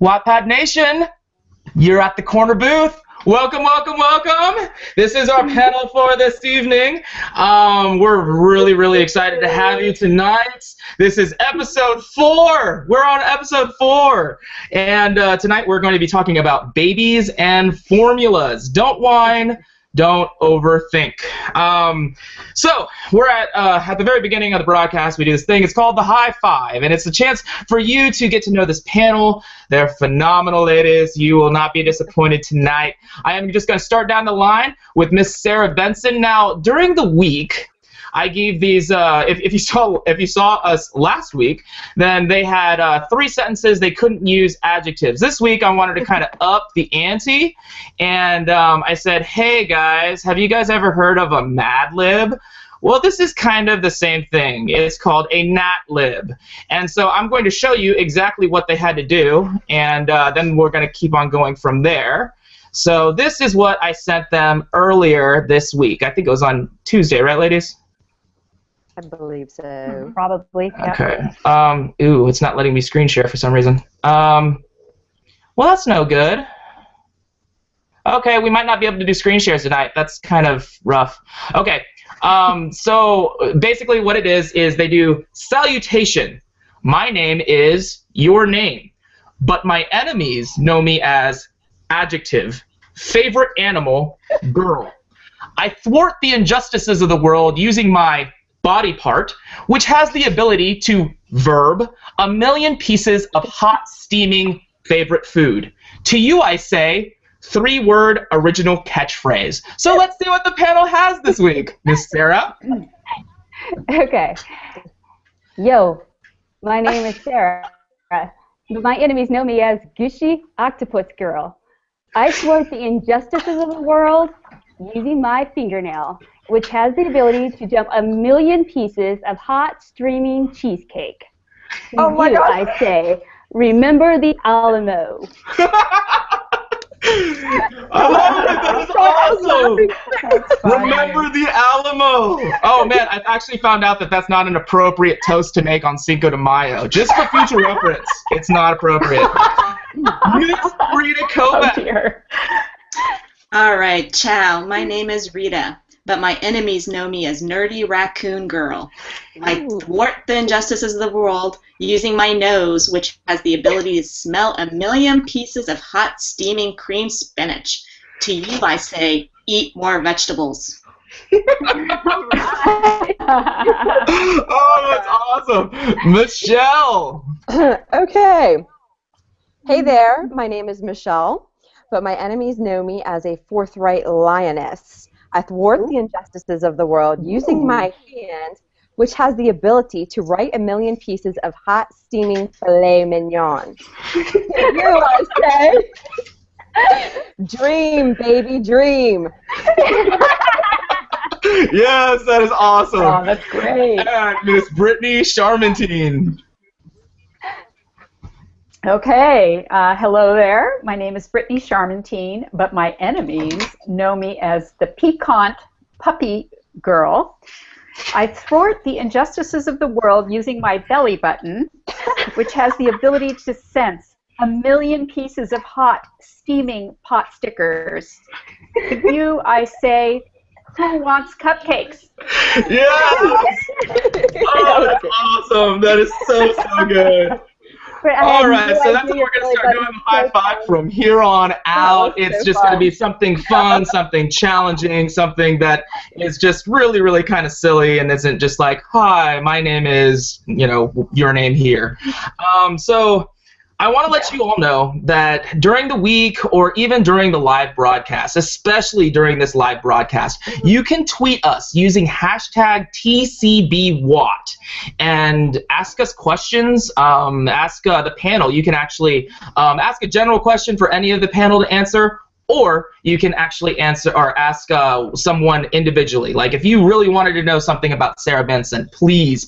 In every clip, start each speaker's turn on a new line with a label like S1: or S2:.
S1: Wattpad Nation, you're at the corner booth. Welcome, welcome, welcome. This is our panel for this evening. We're really excited to have you tonight. This is episode 4. We're on episode 4. And tonight we're going to be talking about babies and formulas. Don't whine. Don't overthink. So we're at the very beginning of the broadcast. We do this thing. It's called the High Five, and it's a chance for you to get to know this panel. They're phenomenal, ladies. You will not be disappointed tonight. I am just going to start down the line with Miss Sarah Benson. Now, during the week, I gave these. If you saw us last week, then they had 3 sentences. They couldn't use adjectives. This week, I wanted to kind of up the ante, and I said, "Hey guys, have you guys ever heard of a Mad Lib?" Well, this is kind of the same thing. It's called a Nat Lib, and so I'm going to show you exactly what they had to do, and then we're going to keep on going from there. So this is what I sent them earlier this week. I think it was on Tuesday, right, ladies?
S2: I believe so.
S3: Probably. Yeah.
S1: Okay. Ooh, it's not letting me screen share for some reason. Well, that's no good. Okay, we might not be able to do screen shares tonight. That's kind of rough. Okay. So basically what it is they do salutation. My name is your name, but my enemies know me as adjective, favorite animal, girl. I thwart the injustices of the world using my body part, which has the ability to verb a million pieces of hot, steaming favorite food. To you, I say, 3-word original catchphrase. So let's see what the panel has this week. Miss Sarah?
S3: Okay. Yo, my name is Sarah. My enemies know me as Gushy Octopus Girl. I thwart the injustices of the world using my fingernail, which has the ability to jump a million pieces of hot, streaming cheesecake. To
S2: Oh my
S3: you,
S2: God.
S3: I say, remember the Alamo.
S1: That is awesome! Remember the Alamo! Oh man, I've actually found out that that's not an appropriate toast to make on Cinco de Mayo. Just for future reference, it's not appropriate. Miss Rita Kovach.
S3: Oh dear.
S4: All right, ciao. My name is Rita, but my enemies know me as Nerdy Raccoon Girl. I thwart the injustices of the world using my nose, which has the ability to smell a million pieces of hot, steaming cream spinach. To you, I say, eat more vegetables.
S1: Oh, that's awesome. Michelle.
S2: Okay. Hey there, my name is Michelle, but my enemies know me as a forthright lioness. I thwart the injustices of the world using my hand, which has the ability to write a million pieces of hot, steaming filet mignon. To you, I say, dream, baby, dream.
S1: Yes, that is awesome.
S3: Oh, that's great.
S1: And Miss Brittanie Charmintine.
S5: Okay, hello there. My name is Brittanie Charmintine, but my enemies know me as the Piquant Puppy Girl. I thwart the injustices of the world using my belly button, which has the ability to sense a million pieces of hot, steaming pot stickers. To you, I say, who wants cupcakes?
S1: Yes! Oh, that's awesome. That is so good. All right, so that's what we're going to start doing the high five from here on out. It's just going to be something fun, something challenging, something that is just really kind of silly and isn't just like, hi, my name is, your name here. So I want to let you all know that during the week or even during the live broadcast, especially during this live broadcast, you can tweet us using hashtag TCBWatt and ask us questions, ask the panel. You can actually ask a general question for any of the panel to answer, or you can actually answer or ask someone individually. Like if you really wanted to know something about Sarah Benson, please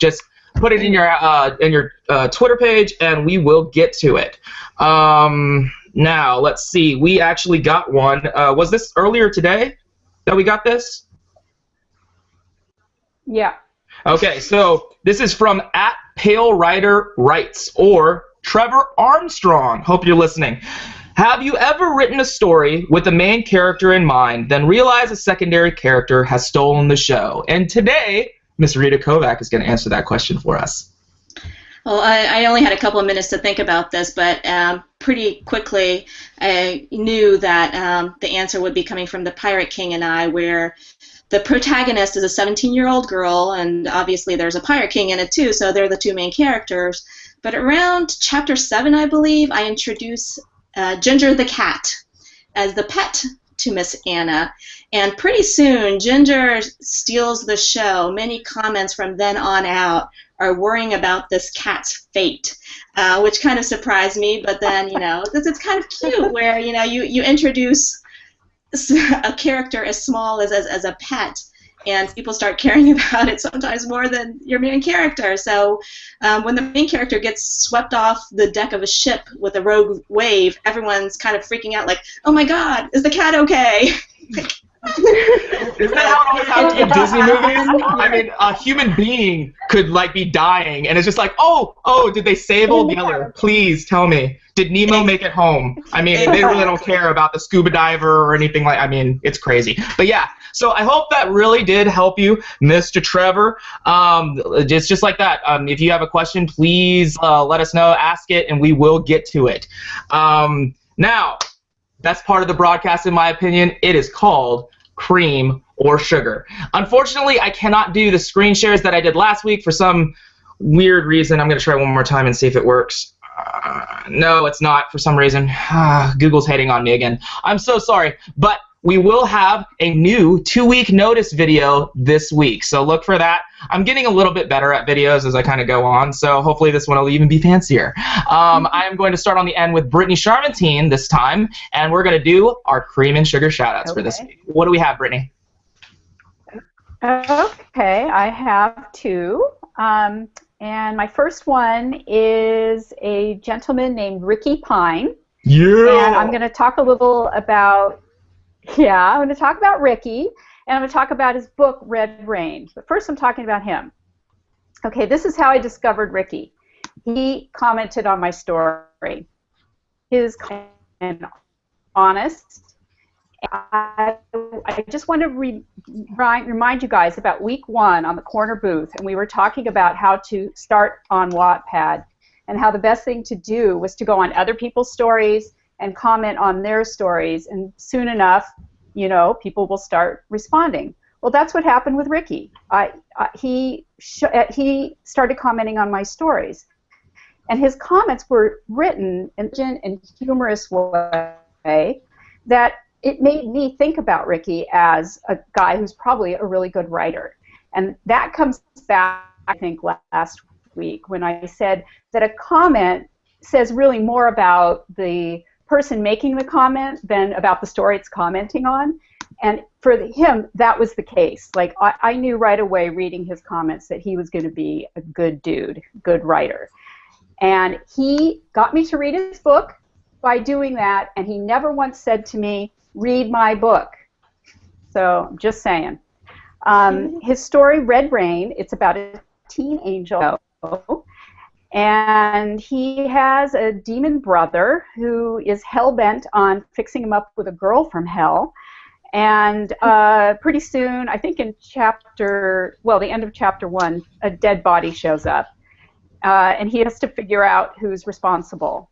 S1: just put it in your Twitter page, and we will get to it. Now, let's see. We actually got one. Was this earlier today that we got this?
S5: Yeah.
S1: Okay, so this is from @PaleRiderWrites or Trevor Armstrong. Hope you're listening. Have you ever written a story with the main character in mind, then realize a secondary character has stolen the show? And today, Miss Rita Kovach is going to answer that question for us.
S4: Well, I only had a couple of minutes to think about this, but pretty quickly I knew that the answer would be coming from The Pirate King and I, where the protagonist is a 17-year-old girl, and obviously there's a Pirate King in it too, so they're the two main characters. But around chapter 7, I believe, I introduce Ginger the cat as the pet to Miss Anna. And pretty soon, Ginger steals the show. Many comments from then on out are worrying about this cat's fate, which kind of surprised me. But then, it's kind of cute where, you introduce a character as small as a pet, and people start caring about it sometimes more than your main character. So when the main character gets swept off the deck of a ship with a rogue wave, everyone's kind of freaking out like, oh my God, is the cat okay?
S1: Isn't that how it always happens in Disney movies? I mean, a human being could be dying, and it's just like, oh, did they save Old Yeller? Please tell me. Did Nemo make it home? I mean, they really don't care about the scuba diver or anything it's crazy. But yeah, so I hope that really did help you, Mr. Trevor. It's just like that. If you have a question, please let us know, ask it, and we will get to it. Now, that's part of the broadcast, in my opinion. It is called Cream or Sugar. Unfortunately, I cannot do the screen shares that I did last week for some weird reason. I'm going to try one more time and see if it works. No, it's not for some reason. Google's hating on me again. I'm so sorry. But we will have a new 2-week notice video this week, so look for that. I'm getting a little bit better at videos as I kind of go on, so hopefully this one will even be fancier. I am going to start on the end with Brittanie Charmintine this time, and we're going to do our cream and sugar shout-outs for this week. What do we have, Brittanie?
S5: Okay, I have 2. And my first one is a gentleman named Ricky Pine.
S1: Yeah.
S5: And I'm going to talk a little about, I'm going to talk about Ricky, and I'm going to talk about his book, Red Rain. But first I'm talking about him. Okay, this is how I discovered Ricky. He commented on my story. His comment, honest. I just want to remind you guys about week 1 on the corner booth, and we were talking about how to start on Wattpad and how the best thing to do was to go on other people's stories and comment on their stories, and soon enough, people will start responding. Well, that's what happened with Ricky. He started commenting on my stories, and his comments were written in a humorous way that it made me think about Ricky as a guy who's probably a really good writer. And that comes back, I think, last week when I said that a comment says really more about the person making the comment than about the story it's commenting on. And for him, that was the case. I knew right away reading his comments that he was going to be a good dude, good writer. And he got me to read his book by doing that, and he never once said to me, read my book. So, just saying. His story, Red Rain, it's about a teen angel, and he has a demon brother who is hell-bent on fixing him up with a girl from hell. And pretty soon, I think in the end of chapter 1, a dead body shows up. And he has to figure out who's responsible.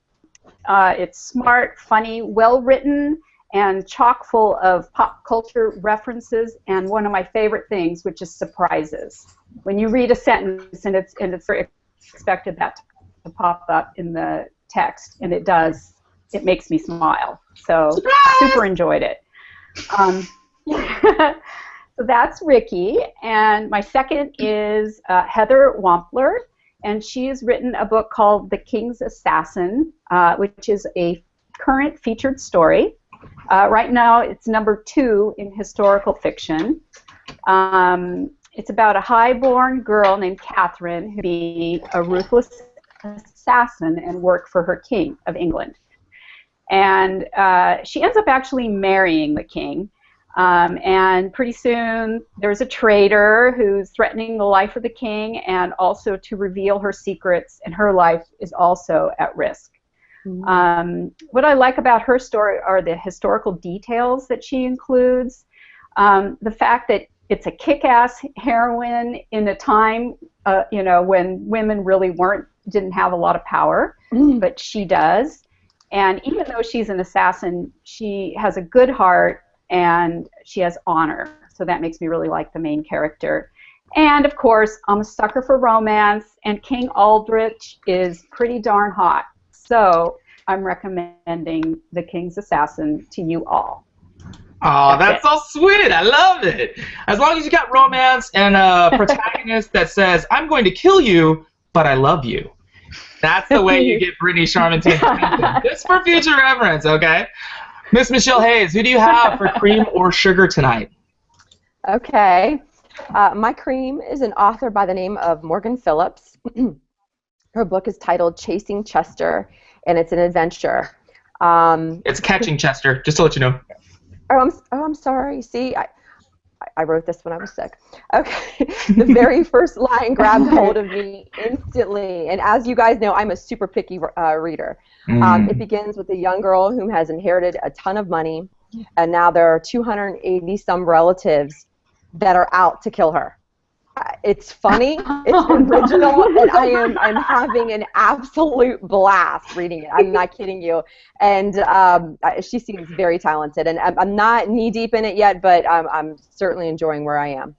S5: It's smart, funny, well-written, and chock full of pop culture references, and one of my favorite things, which is surprises. When you read a sentence and it's expected that to pop up in the text, and it does, it makes me smile. So super enjoyed it. So that's Ricky, and my second is Heather Wampler, and she has written a book called The King's Assassin, which is a current featured story. Right now, it's number 2 in historical fiction. It's about a high-born girl named Catherine who be a ruthless assassin and work for her king of England. And she ends up actually marrying the king, And pretty soon there's a traitor who's threatening the life of the king and also to reveal her secrets, and her life is also at risk. What I like about her story are the historical details that she includes. The fact that it's a kick-ass heroine in a time, when women really didn't have a lot of power, but she does. And even though she's an assassin, she has a good heart and she has honor. So that makes me really like the main character. And of course, I'm a sucker for romance, and King Aldrich is pretty darn hot. So I'm recommending The King's Assassin to you all.
S1: Oh, that's so sweet. I love it. As long as you got romance and a protagonist that says, I'm going to kill you, but I love you. That's the way you get Brittanie Charmintine. Just for future reference, okay? Miss Michelle Hayes, who do you have for cream or sugar tonight?
S2: Okay. My cream is an author by the name of Morgan Phillips. Her book is titled Chasing Chester, and it's an adventure.
S1: It's Catching Chester, just to let you know.
S2: I'm sorry. See, I wrote this when I was sick. Okay. The very first line grabbed hold of me instantly. And as you guys know, I'm a super picky reader. It begins with a young girl who has inherited a ton of money, and now there are 280-some relatives that are out to kill her. It's funny, it's original, and I'm having an absolute blast reading it. I'm not kidding you. And she seems very talented, and I'm not knee-deep in it yet, but I'm certainly enjoying where I am.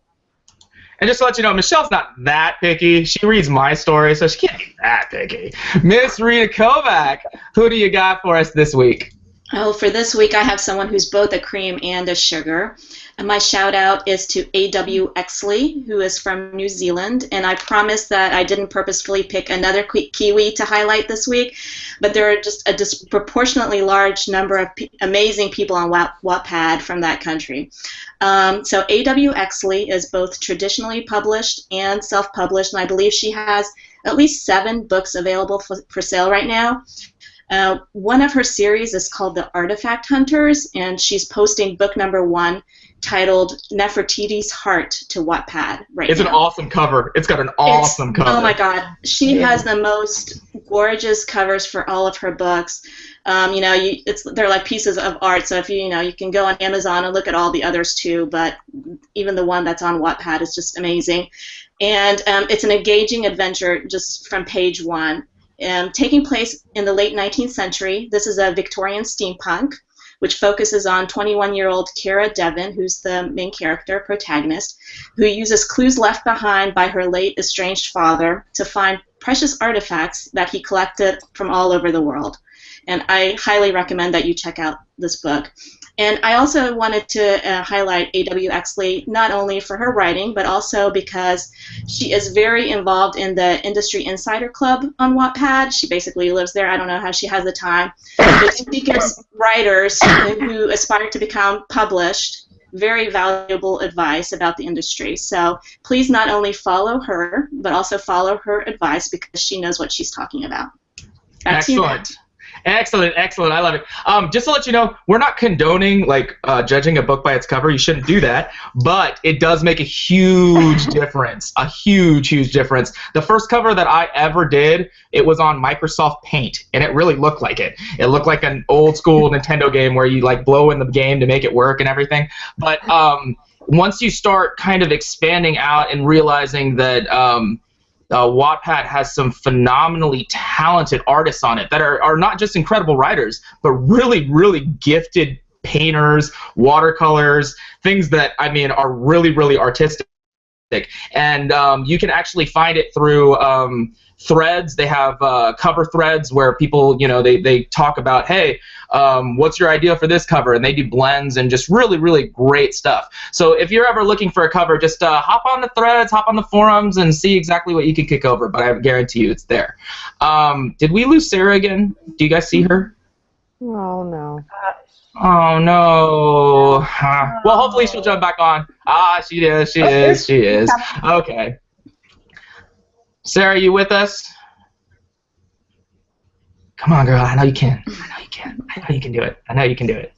S1: And just to let you know, Michelle's not that picky. She reads my story, so she can't be that picky. Miss Rita Kovach, who do you got for us this week?
S4: Oh, for this week, I have someone who's both a cream and a sugar. And my shout out is to A.W. Exley, who is from New Zealand. And I promise that I didn't purposefully pick another Kiwi to highlight this week, but there are just a disproportionately large number of amazing people on Wattpad from that country. So A.W. Exley is both traditionally published and self-published, and I believe she has at least 7 books available for sale right now. One of her series is called The Artifact Hunters, and she's posting book number 1 titled Nefertiti's Heart to Wattpad right now.
S1: It's an awesome cover. It's got an awesome cover.
S4: Oh my God. She has the most gorgeous covers for all of her books. They're like pieces of art, so if you can go on Amazon and look at all the others too, but even the one that's on Wattpad is just amazing. And it's an engaging adventure just from page 1. Taking place in the late 19th century, this is a Victorian steampunk, which focuses on 21-year-old Cara Devon, who's the main character, protagonist, who uses clues left behind by her late estranged father to find precious artifacts that he collected from all over the world. And I highly recommend that you check out this book. And I also wanted to highlight A.W. Exley, not only for her writing, but also because she is very involved in the Industry Insider Club on Wattpad. She basically lives there. I don't know how she has the time. But she gives writers who aspire to become published very valuable advice about the industry. So please not only follow her, but also follow her advice because she knows what she's talking about. Back to you, Matt.
S1: Excellent, excellent. I love it. Just to let you know, we're not condoning judging a book by its cover. You shouldn't do that. But it does make a huge difference. A huge, huge difference. The first cover that I ever did, it was on Microsoft Paint, and it really looked like it. It looked like an old school Nintendo game where you blow in the game to make it work and everything. But once you start kind of expanding out and realizing that Wattpad has some phenomenally talented artists on it that are not just incredible writers, but really, really gifted painters, watercolors, things that, are really, really artistic. And you can actually find it through threads. They have cover threads where people, they talk about, hey, what's your idea for this cover? And they do blends and just really, really great stuff. So if you're ever looking for a cover, just hop on the threads, hop on the forums, and see exactly what you can kick over. But I guarantee you it's there. Did we lose Sarah again? Do you guys see her?
S2: Oh, no.
S1: Oh, no. Well, hopefully she'll jump back on. She is. Okay. Sarah, you with us? Come on, girl. I know you can. I know you can do it. I know you can do it.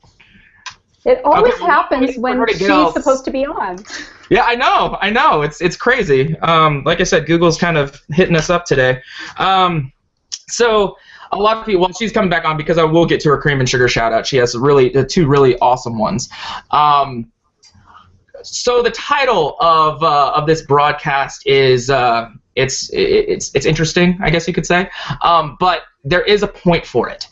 S5: It always
S1: Okay,
S5: happens
S1: for
S5: when
S1: her to
S5: she's
S1: get all-
S5: supposed to be on.
S1: Yeah, I know. It's crazy. Like I said, Google's kind of hitting us up today. So a lot of people, well, she's coming back on because I will get to her cream and sugar shout out. She has two really awesome ones. So the title of this broadcast is it's interesting, I guess you could say, but there is a point for it.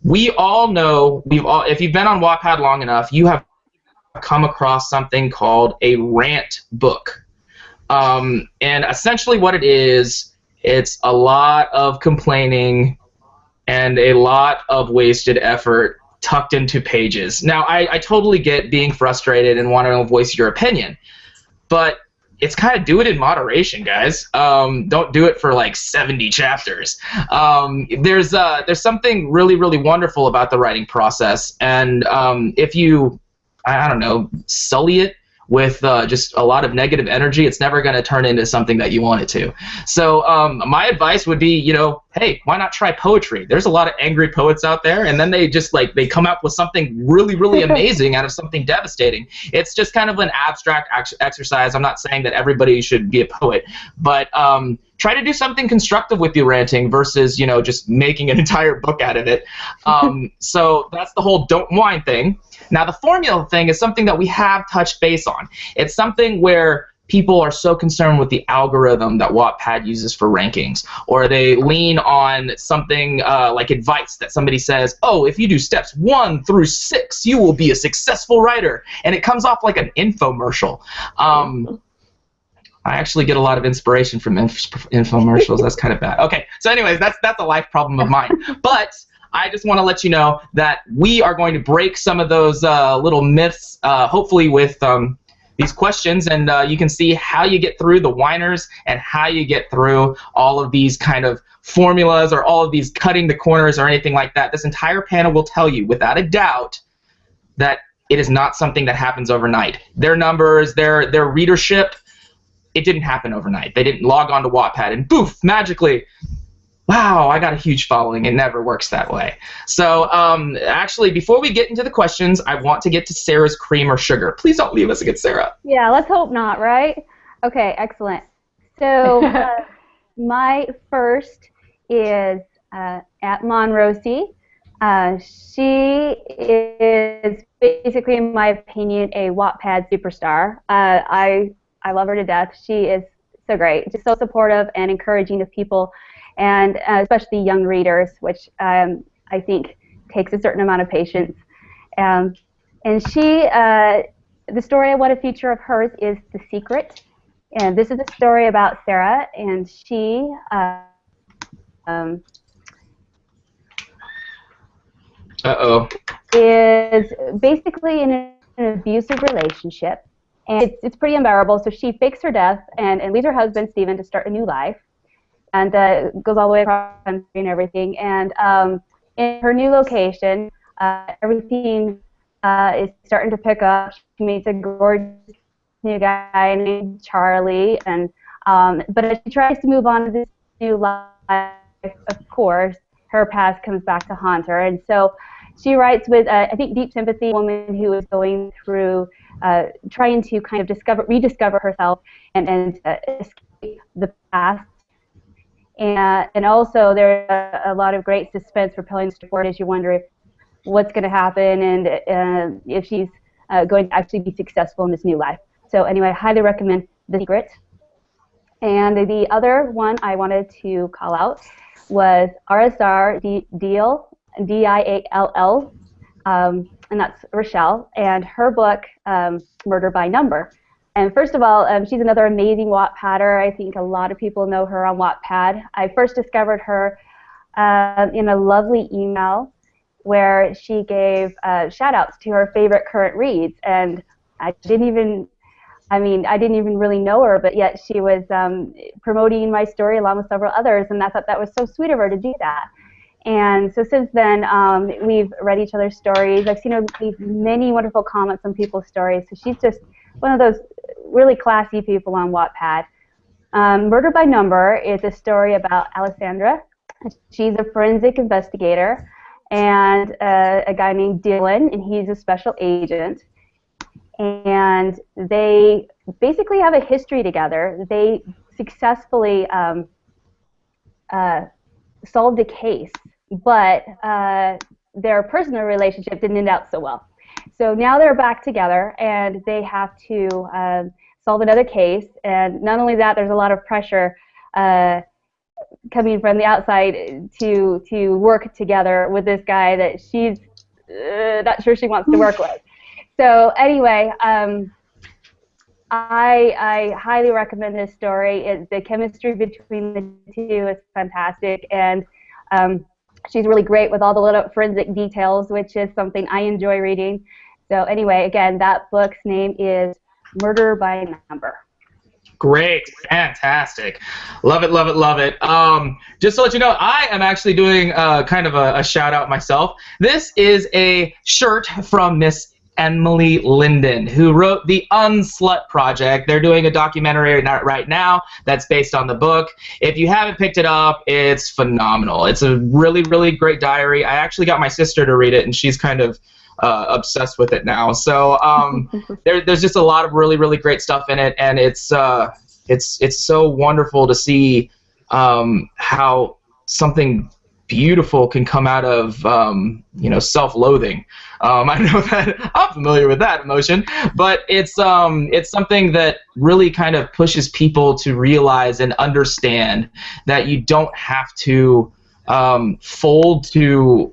S1: We all know, if you've been on Wattpad long enough, you have come across something called a rant book. And essentially what it is, it's a lot of complaining and a lot of wasted effort tucked into pages. Now, I totally get being frustrated and wanting to voice your opinion, but it's kind of do it in moderation, guys. Don't do it for like 70 chapters. There's something really, really wonderful about the writing process, and if you, I don't know, sully it with just a lot of negative energy, it's never going to turn into something that you want it to. So my advice would be, hey, why not try poetry? There's a lot of angry poets out there, and then they just they come up with something really, really amazing out of something devastating. It's just kind of an abstract exercise. I'm not saying that everybody should be a poet, but try to do something constructive with your ranting versus, just making an entire book out of it. So that's the whole don't whine thing. Now, the formula thing is something that we have touched base on. It's something where people are so concerned with the algorithm that Wattpad uses for rankings, or they lean on something like advice that somebody says, oh, if you do steps 1 through 6, you will be a successful writer, and it comes off like an infomercial. I actually get a lot of inspiration from infomercials. That's kind of bad. Okay, so anyways, that's a life problem of mine. But I just want to let you know that we are going to break some of those little myths, hopefully with these questions, and you can see how you get through the whiners and how you get through all of these kind of formulas or all of these cutting the corners or anything like that. This entire panel will tell you without a doubt that it is not something that happens overnight. Their numbers, their readership, it didn't happen overnight. They didn't log on to Wattpad and poof, magically, wow, I got a huge following. It never works that way. So actually, before we get into the questions, I want to get to Sarah's cream or sugar. Please don't leave us again, Sarah.
S3: Yeah, let's hope not, right? Okay, excellent. So my first is at Monrosie. She is basically, in my opinion, a Wattpad superstar. I love her to death. She is so great, just so supportive and encouraging of people, and especially young readers, which I think takes a certain amount of patience. And she, the story I want to feature of hers is The Secret. And this is a story about Sarah, and she is basically in an abusive relationship. And it's pretty unbearable, so she fakes her death and leaves her husband, Stephen, to start a new life. And goes all the way across the country and everything. And in her new location, everything is starting to pick up. She meets a gorgeous new guy named Charlie. And but as she tries to move on to this new life, of course, her past comes back to haunt her. And so she writes with, I think, deep sympathy, a woman who is going through trying to kind of rediscover herself and escape the past. And also there's a lot of great suspense propelling the story as you wonder what's going to happen and if she's going to actually be successful in this new life. So anyway, I highly recommend The Secret. And the other one I wanted to call out was RSR Diall, D-I-A-L-L, and that's Rochelle, and her book, Murder by Number. And first of all, she's another amazing Wattpadder. I think a lot of people know her on Wattpad. I first discovered her in a lovely email where she gave shout-outs to her favorite current reads, and I didn't even really know her, but yet she was promoting my story along with several others, and I thought that was so sweet of her to do that. And so since then, we've read each other's stories. I've seen her leave many wonderful comments on people's stories, so she's just one of those really classy people on Wattpad. Murder by Number is a story about Alessandra. She's a forensic investigator, and a guy named Dylan, and he's a special agent. And they basically have a history together. They successfully solved a case, but their personal relationship didn't end out so well. So now they're back together, and they have to solve another case. And not only that, there's a lot of pressure coming from the outside to work together with this guy that she's not sure she wants to work with. So anyway, I highly recommend this story. The chemistry between the two is fantastic, and she's really great with all the little forensic details, which is something I enjoy reading. So anyway, again, that book's name is Murder by Number.
S1: Great, fantastic, love it, love it, love it. Just to let you know, I am actually doing kind of a shout out myself. This is a shirt from Miss Emily Linden, who wrote the Unslut Project. They're doing a documentary right now that's based on the book. If you haven't picked it up, it's phenomenal. It's a really, really great diary. I actually got my sister to read it, and she's kind of obsessed with it now. So there's just a lot of really, really great stuff in it, and it's so wonderful to see how something beautiful can come out of self-loathing. I know that I'm familiar with that emotion, but it's something that really kind of pushes people to realize and understand that you don't have to fold to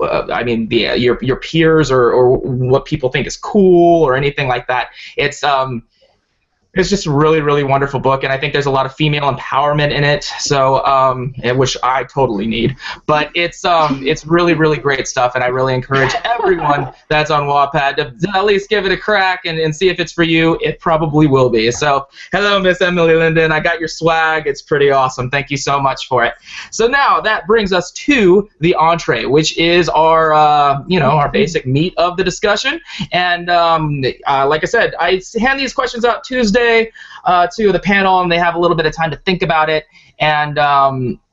S1: your peers or what people think is cool or anything like that. It's just a really, really wonderful book, and I think there's a lot of female empowerment in it, so which I totally need. But it's really, really great stuff, and I really encourage everyone that's on Wattpad to at least give it a crack and see if it's for you. It probably will be. So, hello, Miss Emily Linden. I got your swag. It's pretty awesome. Thank you so much for it. So now that brings us to the entree, which is our our basic meat of the discussion. And like I said, I hand these questions out Tuesday to the panel, and they have a little bit of time to think about it, and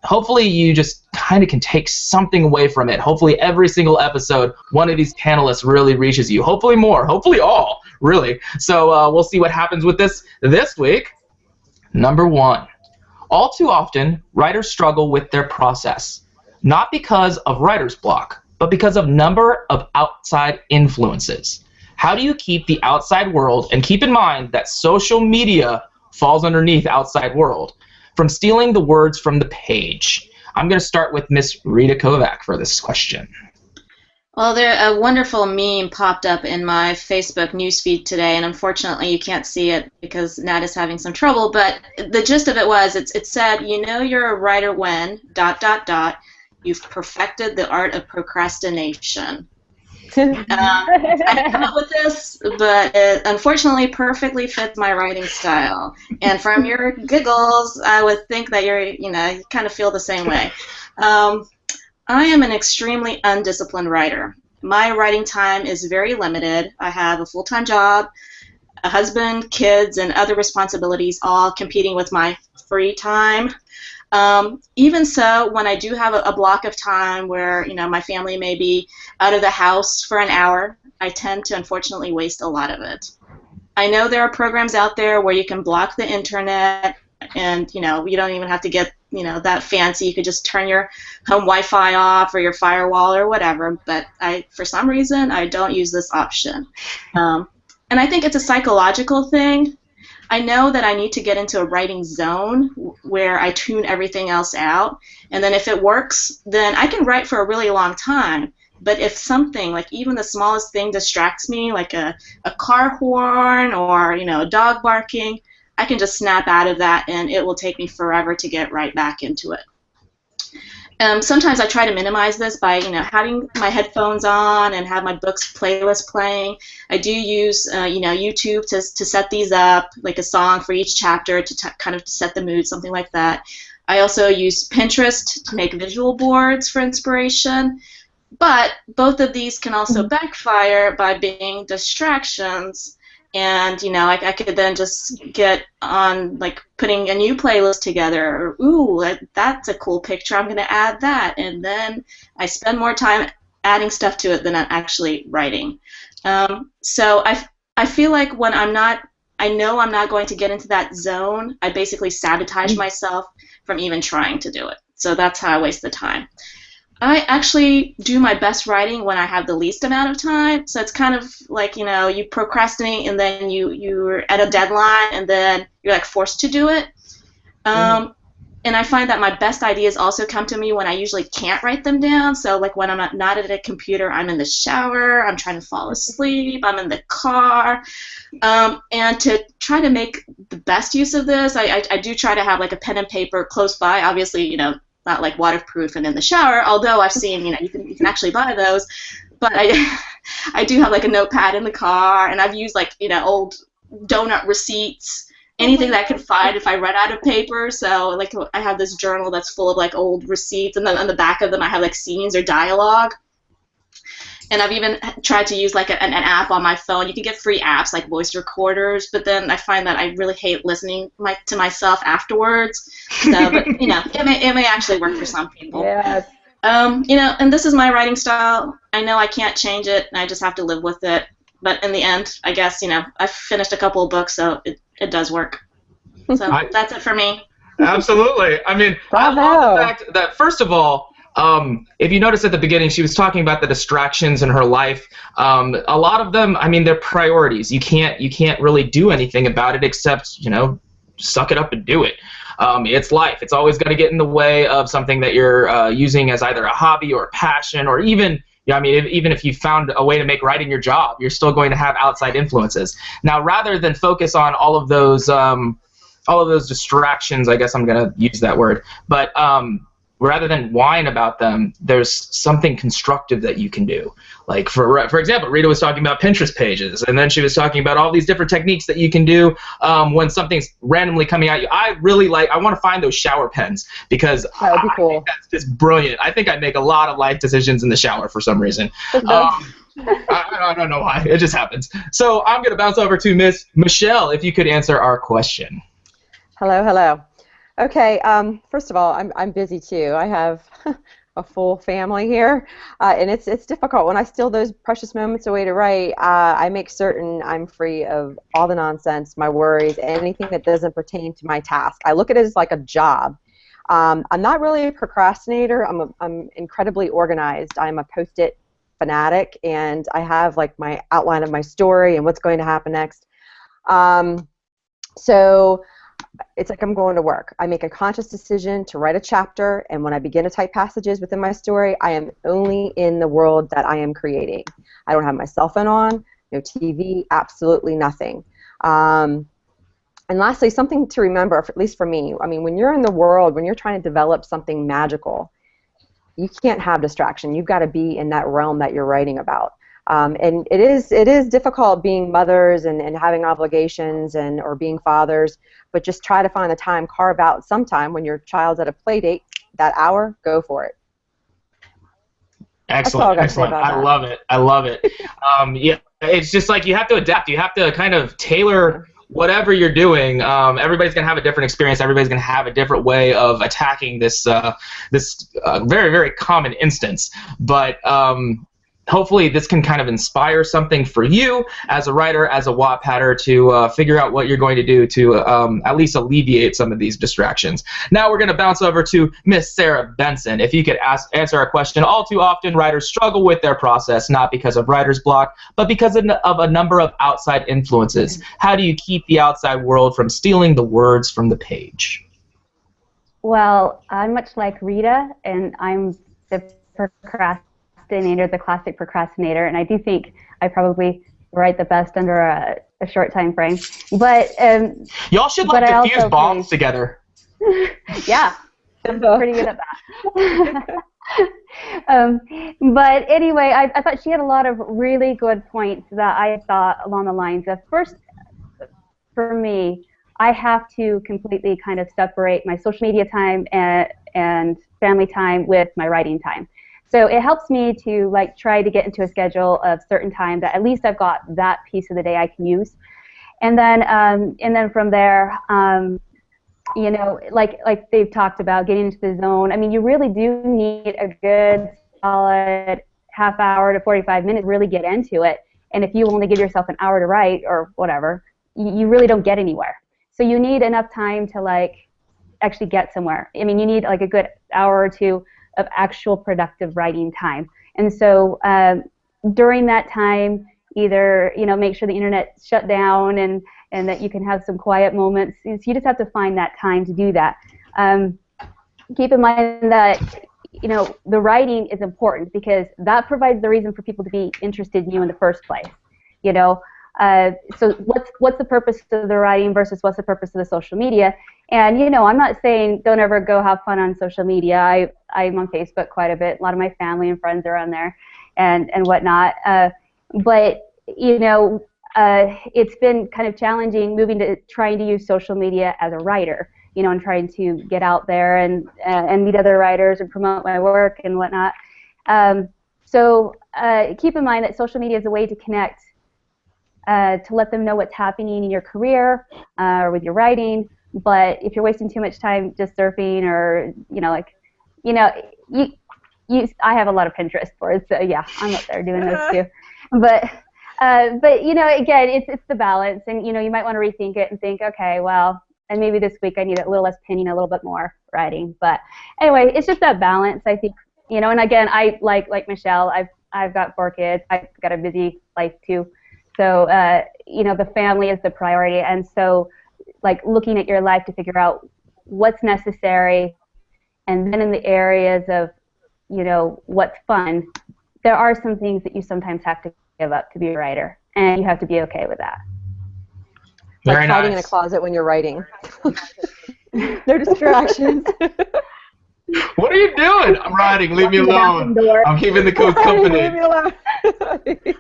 S1: hopefully you just kind of can take something away from it. Hopefully every single episode one of these panelists really reaches you, hopefully more, hopefully all, really. So we'll see what happens with this week. Number 1, all too often writers struggle with their process, not because of writer's block, but because of number of outside influences. How do you keep the outside world, and keep in mind that social media falls underneath outside world, from stealing the words from the page? I'm going to start with Miss Rita Kovach for this question.
S4: Well, a wonderful meme popped up in my Facebook newsfeed today, and unfortunately you can't see it because Nat is having some trouble, but the gist of it was, it said, you're a writer when, ... you've perfected the art of procrastination. I didn't come up with this, but it unfortunately perfectly fits my writing style. And from your giggles, I would think that you kind of feel the same way. I am an extremely undisciplined writer. My writing time is very limited. I have a full-time job, a husband, kids, and other responsibilities, all competing with my free time. Even so, when I do have a block of time where my family may be out of the house for an hour, I tend to unfortunately waste a lot of it. I know there are programs out there where you can block the internet, and you don't even have to get that fancy. You could just turn your home Wi-Fi off or your firewall or whatever. But for some reason, I don't use this option, and I think it's a psychological thing. I know that I need to get into a writing zone where I tune everything else out, and then if it works, then I can write for a really long time. But if something, like even the smallest thing, distracts me, like a car horn or a dog barking, I can just snap out of that, and it will take me forever to get right back into it. Sometimes I try to minimize this by having my headphones on and have my books playlist playing. I do use YouTube to set these up, like a song for each chapter to kind of set the mood, something like that. I also use Pinterest to make visual boards for inspiration. But both of these can also backfire by being distractions. And I could then just get on putting a new playlist together. Or, ooh, that's a cool picture. I'm going to add that. And then I spend more time adding stuff to it than I'm actually writing. So I feel like when I know I'm not going to get into that zone, I basically sabotage myself from even trying to do it. So that's how I waste the time. I actually do my best writing when I have the least amount of time. So it's kind of like, you procrastinate and then you're at a deadline and then you're like forced to do it. And I find that my best ideas also come to me when I usually can't write them down. So like when I'm not at a computer, I'm in the shower, I'm trying to fall asleep, I'm in the car. And to try to make the best use of this, I do try to have like a pen and paper close by. Obviously, not like waterproof and in the shower, although I've seen, you can actually buy those. But I do have like a notepad in the car, and I've used like, old donut receipts, anything that I could find if I run out of paper. So like I have this journal that's full of like old receipts, and then on the back of them I have like scenes or dialogue. And I've even tried to use like an app on my phone. You can get free apps like voice recorders, but then I find that I really hate listening to myself afterwards. So, but it may actually work for some people.
S5: Yes.
S4: And this is my writing style. I know I can't change it, and I just have to live with it. But in the end, I guess I've finished a couple of books, so it does work. So that's it for me.
S1: Absolutely. I mean, I love the fact that, first of all, if you notice at the beginning, she was talking about the distractions in her life. A lot of them, I mean, they're priorities. You can't really do anything about it except, suck it up and do it. It's life. It's always going to get in the way of something that you're using as either a hobby or a passion, or even, even if you found a way to make writing your job, you're still going to have outside influences. Now, rather than focus on all of those distractions, I guess I'm going to use that word, but rather than whine about them, there's something constructive that you can do. Like, for example, Rita was talking about Pinterest pages, and then she was talking about all these different techniques that you can do when something's randomly coming at you. I want to find those shower pens, because
S2: that would be cool.
S1: I think that's just brilliant. I think I make a lot of life decisions in the shower for some reason. I don't know why. It just happens. So I'm going to bounce over to Miss Michelle, if you could answer our question.
S2: Hello. Okay, first of all, I'm busy too. I have a full family here, and it's difficult. When I steal those precious moments away to write, I make certain I'm free of all the nonsense, my worries, anything that doesn't pertain to my task. I look at it as like a job. I'm not really a procrastinator. I'm incredibly organized. I'm a Post-it fanatic, and I have like my outline of my story and what's going to happen next. So it's like I'm going to work. I make a conscious decision to write a chapter, and when I begin to type passages within my story, I am only in the world that I am creating. I don't have my cell phone on, no TV, absolutely nothing. And lastly, something to remember, at least for me, I mean, when you're in the world, when you're trying to develop something magical, you can't have distraction. You've got to be in that realm that you're writing about. And it is difficult being mothers and having obligations or being fathers, but just try to find the time, carve out some time when your child's at a play date, that hour, go for it.
S1: Excellent. I love it. Yeah, it's just like you have to adapt. You have to kind of tailor whatever you're doing. Everybody's going to have a different experience. Everybody's going to have a different way of attacking this very, very common instance. But hopefully this can kind of inspire something for you as a writer, as a Wattpadder, to figure out what you're going to do to at least alleviate some of these distractions. Now we're going to bounce over to Miss Sarah Benson. If you could answer our question. All too often writers struggle with their process, not because of writer's block, but because of a number of outside influences. How do you keep the outside world from stealing the words from the page?
S3: Well, I'm much like Rita, and I'm the the classic procrastinator, and I do think I probably write the best under a short time frame. But
S1: y'all should like defuse bombs together.
S3: Yeah, I'm pretty good at that. But anyway, I thought she had a lot of really good points that I thought along the lines of, first, for me, I have to completely kind of separate my social media time and family time with my writing time. So it helps me to like try to get into a schedule of certain time that at least I've got that piece of the day I can use, and then from there, you know, like they've talked about getting into the zone. I mean, you really do need a good, solid half hour to 45 minutes, really get into it. And if you only give yourself an hour to write or whatever, you really don't get anywhere. So you need enough time to like actually get somewhere. I mean, you need like a good hour or two of actual productive writing time. And so during that time, either, you know, make sure the internet's shut down and that you can have some quiet moments. So you just have to find that time to do that. Keep in mind that, you know, the writing is important because that provides the reason for people to be interested in you in the first place. You know, so what's the purpose of the writing versus what's the purpose of the social media? And, you know, I'm not saying don't ever go have fun on social media. I'm on Facebook quite a bit. A lot of my family and friends are on there and whatnot. But, you know, it's been kind of challenging moving to trying to use social media as a writer, you know, and trying to get out there and meet other writers and promote my work and whatnot. So keep in mind that social media is a way to connect, to let them know what's happening in your career or with your writing. But if you're wasting too much time just surfing or, you know, like, you know, I have a lot of Pinterest boards, so yeah, I'm up there doing those too. But you know, again, it's the balance, and you know, you might want to rethink it and think, okay, well, and maybe this week I need a little less pinning, a little bit more writing. But anyway, it's just that balance, I think, you know. And again, I like Michelle, I've got 4 kids, I've got a busy life too, so you know, the family is the priority, and so like looking at your life to figure out what's necessary, and then in the areas of, you know, what's fun, there are some things that you sometimes have to give up to be a writer, and you have to be okay with that.
S2: Like hiding in a closet when you're writing. No distractions.
S1: What are you doing? I'm writing. Leave me alone. I'm keeping the company.
S2: Leave me alone.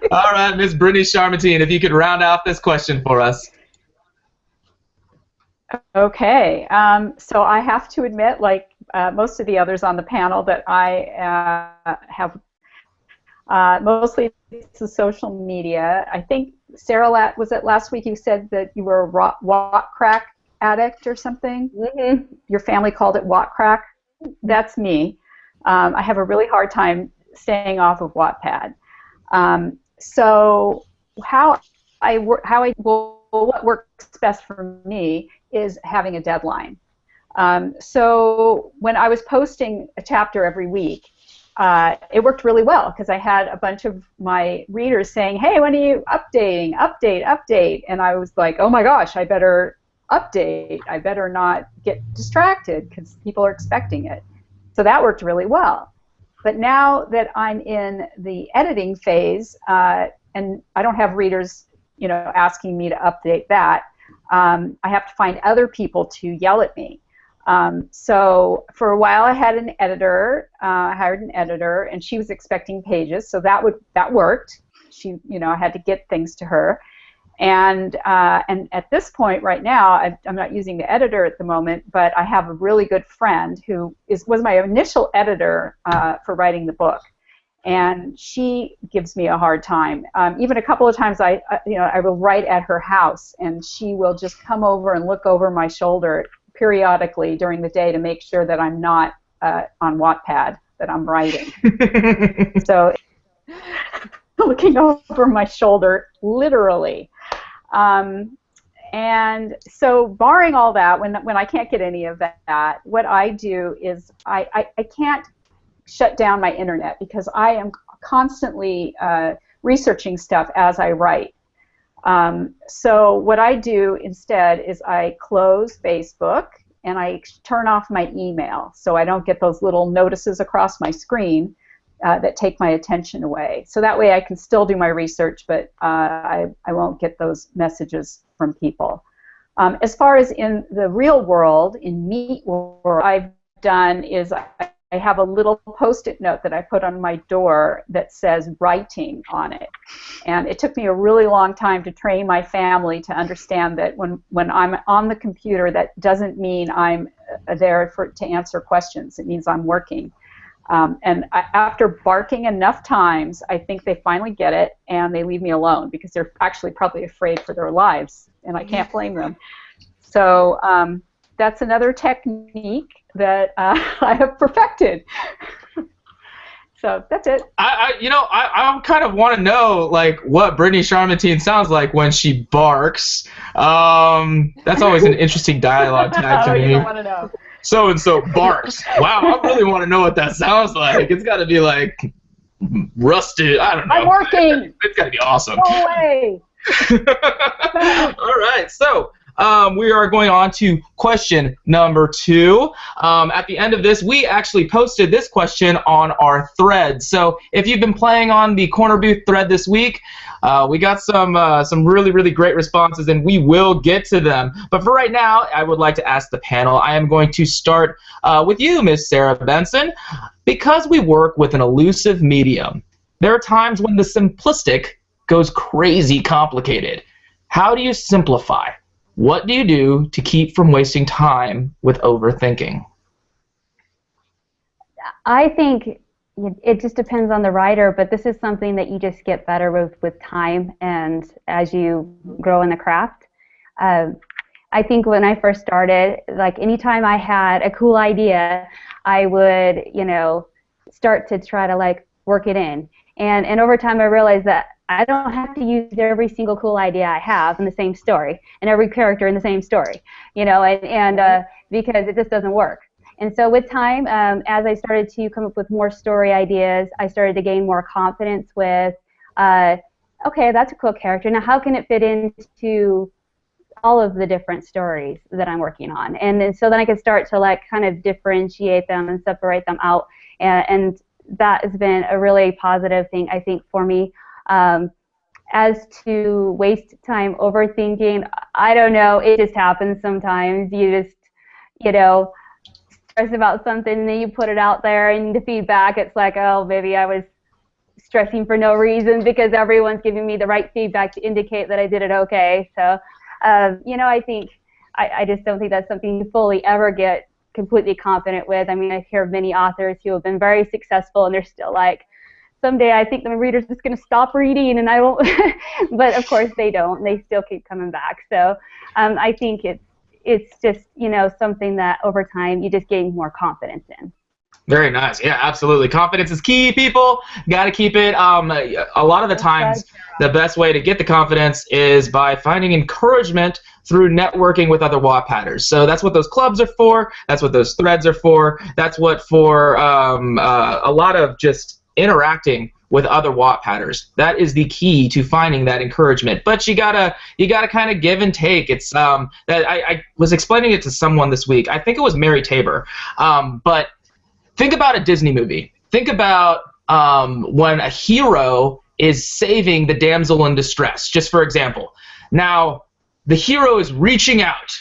S1: All right, Miss Brittanie Charmintine, if you could round off this question for us.
S5: Okay, so I have to admit, like most of the others on the panel, that I have mostly it's the social media. I think, Sarah, was it last week you said that you were a Watt crack addict or something?
S2: Mm-hmm.
S5: Your family called it Watt crack? That's me. I have a really hard time staying off of Wattpad. So what works best for me is having a deadline. So when I was posting a chapter every week, it worked really well because I had a bunch of my readers saying, hey, when are you updating? Update. And I was like, oh my gosh, I better update. I better not get distracted because people are expecting it. So that worked really well. But now that I'm in the editing phase, and I don't have readers, you know, asking me to update that, I have to find other people to yell at me. So for a while I had an editor, I hired an editor, and she was expecting pages, so that worked. She, you know, I had to get things to her. And at this point right now, I'm not using the editor at the moment, but I have a really good friend who was my initial editor for writing the book. And she gives me a hard time. Even a couple of times I will write at her house, and she will just come over and look over my shoulder periodically during the day to make sure that I'm not on Wattpad, that I'm writing. So looking over my shoulder, literally. And so barring all that, when I can't get any of that, what I do is I can't shut down my internet because I am constantly researching stuff as I write. So what I do instead is I close Facebook and I turn off my email so I don't get those little notices across my screen that take my attention away. So that way I can still do my research, but I won't get those messages from people. As far as in the real world, in meat world, what I've done is I have a little Post-it note that I put on my door that says writing on it. And it took me a really long time to train my family to understand that when I'm on the computer, that doesn't mean I'm there to answer questions. It means I'm working. After barking enough times, I think they finally get it and they leave me alone because they're actually probably afraid for their lives, and I can't blame them. So that's another technique that I have perfected. So that's it.
S1: I kind of want to know like what Brittanie Charmintine sounds like when she barks. That's always an interesting dialogue tag to
S5: Oh,
S1: me.
S5: you don't want to know.
S1: So and so barks. Wow, I really want to know what that sounds like. It's got to be like rusted. I don't know.
S5: I'm working.
S1: It's got to be awesome.
S5: Go away.
S1: All right, so we are going on to question number 2. At the end of this, we actually posted this question on our thread. So if you've been playing on the Corner Booth thread this week, we got some really, really great responses, and we will get to them. But for right now, I would like to ask the panel. I am going to start with you, Miss Sarah Benson. Because we work with an elusive medium, there are times when the simplistic goes crazy complicated. How do you simplify? What do you do to keep from wasting time with overthinking?
S3: I think it just depends on the writer, but this is something that you just get better with time and as you grow in the craft. I think when I first started, like anytime I had a cool idea, I would, start to try to like work it in. And over time I realized that I don't have to use every single cool idea I have in the same story and every character in the same story, and because it just doesn't work. And so with time, as I started to come up with more story ideas, I started to gain more confidence with, okay, that's a cool character. Now how can it fit into all of the different stories that I'm working on? And then, so then I could start to like kind of differentiate them and separate them out. And that has been a really positive thing, I think, for me. As to waste time overthinking, I don't know. It just happens sometimes. You just, stress about something and then you put it out there and the feedback, it's like, oh, maybe I was stressing for no reason because everyone's giving me the right feedback to indicate that I did it okay. So, I think I just don't think that's something you fully ever get completely confident with. I mean, I hear of many authors who have been very successful and they're still like, someday I think the reader's just going to stop reading and I won't, but of course they don't. They still keep coming back. So I think it's just, something that over time you just gain more confidence in.
S1: Very nice. Yeah, absolutely. Confidence is key, people. Got to keep it. A lot of the times, the best way to get the confidence is by finding encouragement through networking with other Wattpadders. So that's what those clubs are for. That's what those threads are for. That's what for a lot of just interacting with other Wattpadders. That is the key to finding that encouragement. But you gotta kind of give and take. It's that I was explaining it to someone this week. I think it was Mary Tabor. But think about a Disney movie. Think about when a hero is saving the damsel in distress, just for example. Now, the hero is reaching out,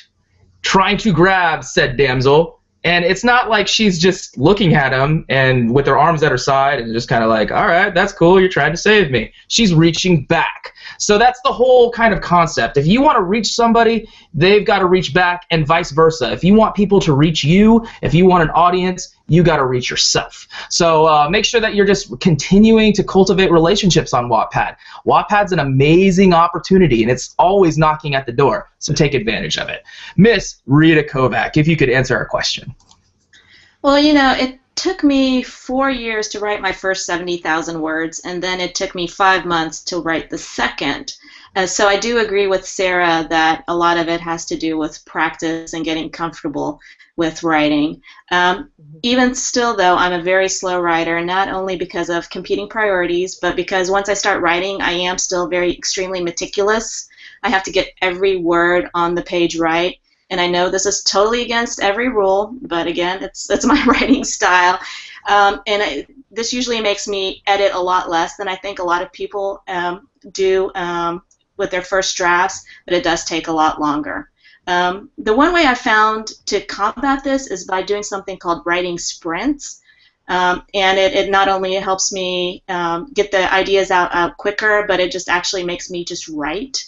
S1: trying to grab said damsel, and it's not like she's just looking at him and with her arms at her side and just kind of like, all right, that's cool, you're trying to save me. She's reaching back. So that's the whole kind of concept. If you want to reach somebody, they've got to reach back, and vice versa. If you want people to reach you, if you want an audience, you got to reach yourself. So make sure that you're just continuing to cultivate relationships on Wattpad. Wattpad's an amazing opportunity, and it's always knocking at the door, so take advantage of it. Miss Rita Kovach, if you could answer our question.
S4: Well, it took me 4 years to write my first 70,000 words, and then it took me 5 months to write the second. So I do agree with Sarah that a lot of it has to do with practice and getting comfortable with writing. Even still, though, I'm a very slow writer, not only because of competing priorities, but because once I start writing, I am still very extremely meticulous. I have to get every word on the page right. And I know this is totally against every rule, but again, it's my writing style. This usually makes me edit a lot less than I think a lot of people do with their first drafts, but it does take a lot longer. The one way I found to combat this is by doing something called writing sprints. And it not only helps me get the ideas out quicker, but it just actually makes me just write.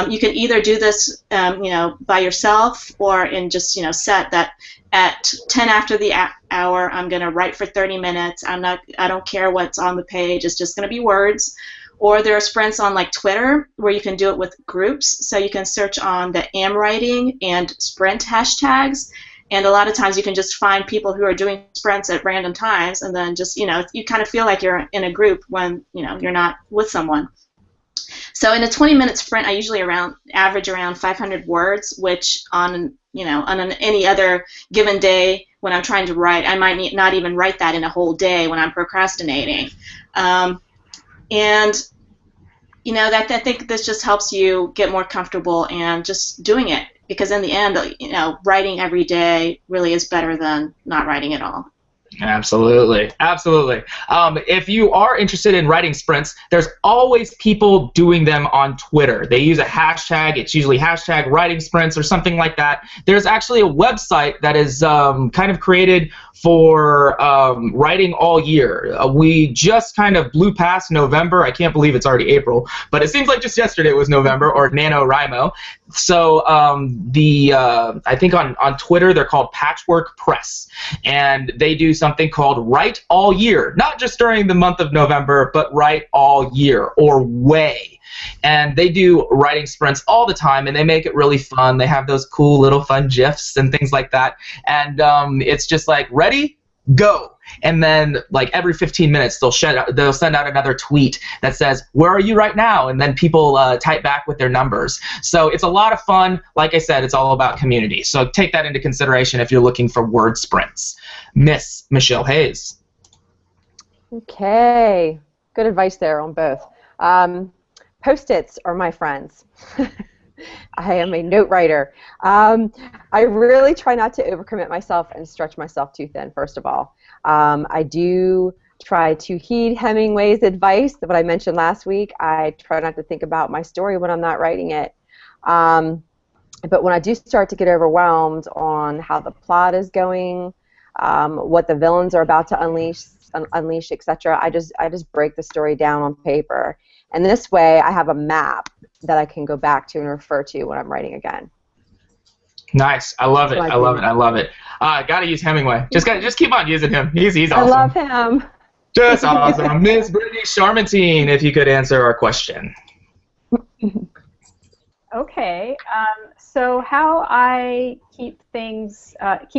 S4: You can either do this, by yourself, or in just, set that at 10 after the hour, I'm going to write for 30 minutes. I don't care what's on the page. It's just going to be words. Or there are sprints on like Twitter where you can do it with groups. So you can search on the am writing and sprint hashtags, And a lot of times you can just find people who are doing sprints at random times, and then just, you kind of feel like you're in a group when, you're not with someone. So in a 20-minute sprint, I usually average around 500 words, which on any other given day when I'm trying to write, I might not even write that in a whole day when I'm procrastinating. And I think this just helps you get more comfortable and just doing it, because in the end, writing every day really is better than not writing at all.
S1: Absolutely. Absolutely. If you are interested in writing sprints, there's always people doing them on Twitter. They use a hashtag. It's usually hashtag writing sprints or something like that. There's actually a website that is kind of created for writing all year. We just kind of blew past November. I can't believe it's already April, but it seems like just yesterday it was November, or NaNoWriMo. So I think on Twitter they're called Patchwork Press, and they do something called Write All Year, not just during the month of November, but Write All Year, or WAY. And they do writing sprints all the time, and they make it really fun. They have those cool little fun GIFs and things like that. And it's just like, ready, go. And then like every 15 minutes they'll send out another tweet that says, where are you right now? And then people type back with their numbers. So it's a lot of fun. Like I said, it's all about community. So take that into consideration if you're looking for word sprints. Miss Michelle Hayes.
S2: Okay. Good advice there on both. Post-its are my friends. I am a note writer. I really try not to overcommit myself and stretch myself too thin, first of all. I do try to heed Hemingway's advice that I mentioned last week. I try not to think about my story when I'm not writing it. But when I do start to get overwhelmed on how the plot is going, what the villains are about to unleash, etc., I just break the story down on paper. And this way I have a map that I can go back to and refer to when I'm writing again.
S1: Nice. I love it. I love it. I love it. Gotta use Hemingway. Just keep on using him. He's awesome.
S2: I love him.
S1: Just awesome. Miss Brittanie Charmintine, if you could answer our question.
S5: Okay. So how I keep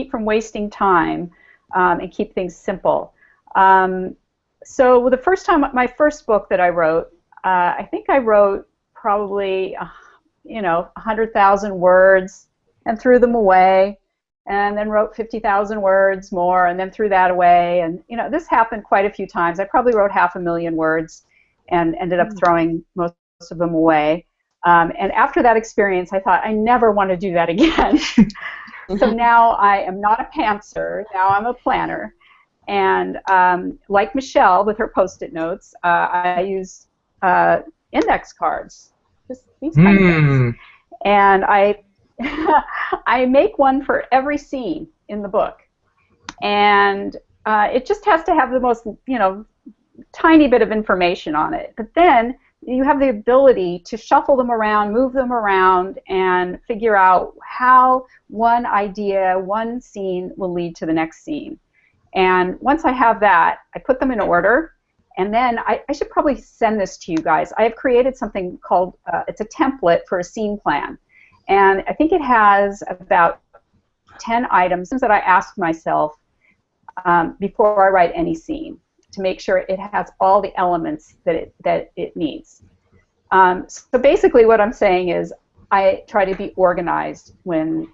S5: from wasting time and keep things simple. So the first time, my first book that I wrote, I think I wrote probably 100,000 words and threw them away, and then wrote 50,000 words more and then threw that away. And this happened quite a few times. I probably wrote 500,000 words and ended up throwing most of them away. And after that experience, I thought, I never want to do that again. So now I am not a pantser. Now I'm a planner. And like Michelle with her Post-it notes, I use index cards, just these kind of things. And I make one for every scene in the book. And it just has to have the most, tiny bit of information on it. But then you have the ability to shuffle them around, move them around, and figure out how one idea, one scene will lead to the next scene. And once I have that, I put them in order, and then I should probably send this to you guys. I have created something called, it's a template for a scene plan. And I think it has about 10 items that I ask myself before I write any scene to make sure it has all the elements that it needs. So basically what I'm saying is I try to be organized when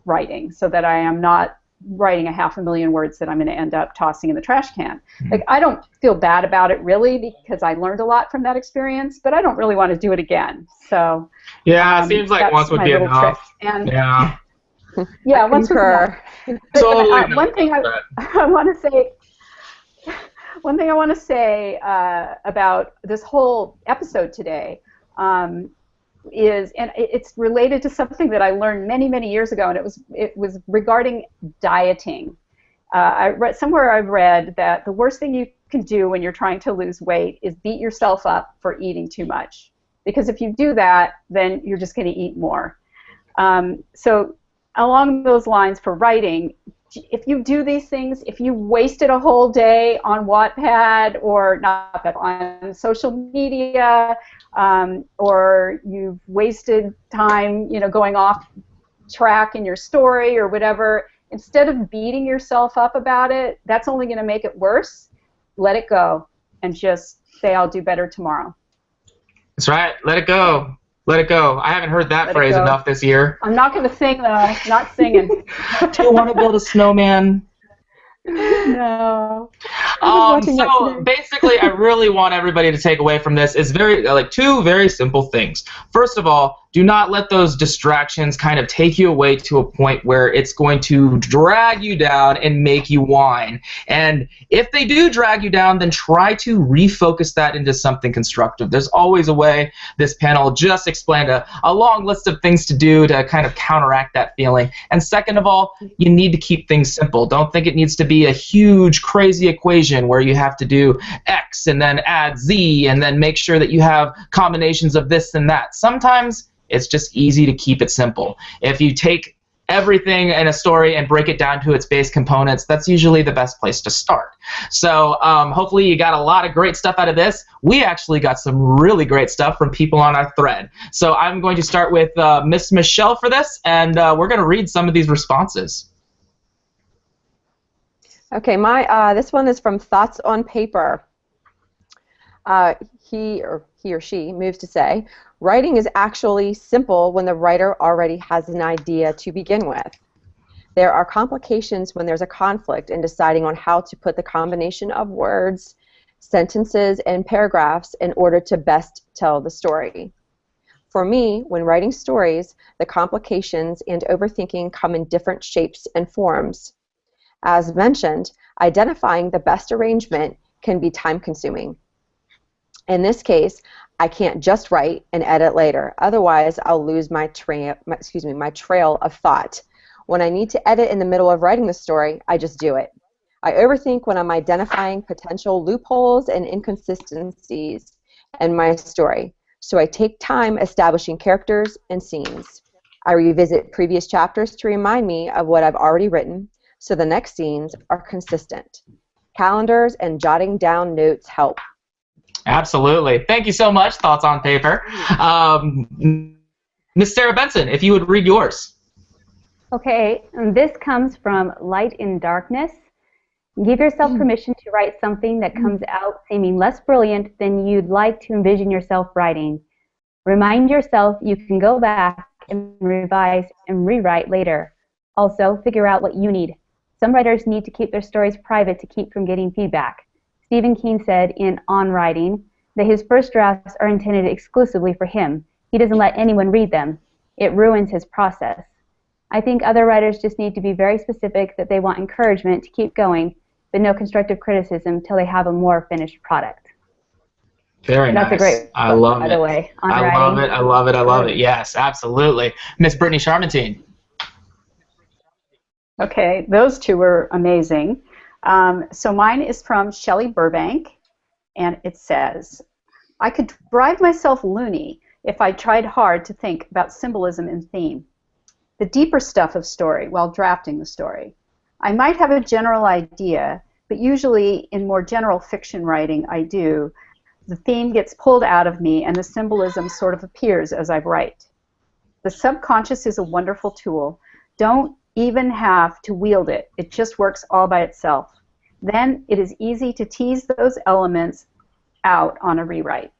S5: writing so that I am not writing 500,000 words that I'm going to end up tossing in the trash can. Like, I don't feel bad about it really, because I learned a lot from that experience, but I don't really want to do it again. So
S1: yeah, it seems like once would be enough.
S5: And
S1: yeah,
S5: yeah, once would be enough.
S1: Totally.
S5: One thing I want to say about this whole episode today is, and it's related to something that I learned many, many years ago, and it was regarding dieting. Somewhere I've read that the worst thing you can do when you're trying to lose weight is beat yourself up for eating too much, because if you do that, then you're just going to eat more. So along those lines, for writing, if you do these things, if you wasted a whole day on Wattpad or not on social media, or you've wasted time, going off track in your story or whatever, instead of beating yourself up about it, that's only going to make it worse. Let it go and just say, I'll do better tomorrow.
S1: That's right. Let it go. Let it go. I haven't heard that phrase enough this year.
S5: I'm not going to sing, though. Not singing.
S1: Do you want to build a snowman?
S5: No.
S1: So basically, I really want everybody to take away from this is two very simple things. First of all, do not let those distractions kind of take you away to a point where it's going to drag you down and make you whine. And if they do drag you down, then try to refocus that into something constructive. There's always a way. This panel just explained a long list of things to do to kind of counteract that feeling. And second of all, you need to keep things simple. Don't think it needs to be a huge, crazy equation where you have to do X and then add Z and then make sure that you have combinations of this and that. Sometimes it's just easy to keep it simple. If you take everything in a story and break it down to its base components, that's usually the best place to start. So hopefully you got a lot of great stuff out of this. We actually got some really great stuff from people on our thread. So I'm going to start with Miss Michelle for this, and we're going to read some of these responses.
S2: Okay, this one is from Thoughts on Paper. He or she moves to say, writing is actually simple when the writer already has an idea to begin with. There are complications when there's a conflict in deciding on how to put the combination of words, sentences, and paragraphs in order to best tell the story. For me, when writing stories, the complications and overthinking come in different shapes and forms. As mentioned, identifying the best arrangement can be time-consuming. In this case, I can't just write and edit later. Otherwise, I'll lose my trail of thought. When I need to edit in the middle of writing the story, I just do it. I overthink when I'm identifying potential loopholes and inconsistencies in my story. So I take time establishing characters and scenes. I revisit previous chapters to remind me of what I've already written, so the next scenes are consistent. Calendars and jotting down notes help.
S1: Absolutely. Thank you so much, Thoughts on Paper. Miss Sarah Benson, if you would read yours.
S3: Okay, and this comes from Light in Darkness. Give yourself permission to write something that comes out seeming less brilliant than you'd like to envision yourself writing. Remind yourself you can go back and revise and rewrite later. Also, figure out what you need. Some writers need to keep their stories private to keep from getting feedback. Stephen King said in On Writing that his first drafts are intended exclusively for him. He doesn't let anyone read them. It ruins his process. I think other writers just need to be very specific that they want encouragement to keep going, but no constructive criticism till they have a more finished product.
S1: Very nice.
S3: That's a great
S1: I love
S3: by
S1: it.
S3: the way.
S1: I love it. I love it. I love it. Yes, absolutely. Miss Brittanie Charmintine.
S5: Okay, those two were amazing. So mine is from Shelley Burbank, and it says, I could drive myself loony if I tried hard to think about symbolism and theme, the deeper stuff of story while drafting the story. I might have a general idea, but usually in more general fiction writing the theme gets pulled out of me and the symbolism sort of appears as I write. The subconscious is a wonderful tool. Don't even have to wield it. It just works all by itself. Then it is easy to tease those elements out on a rewrite.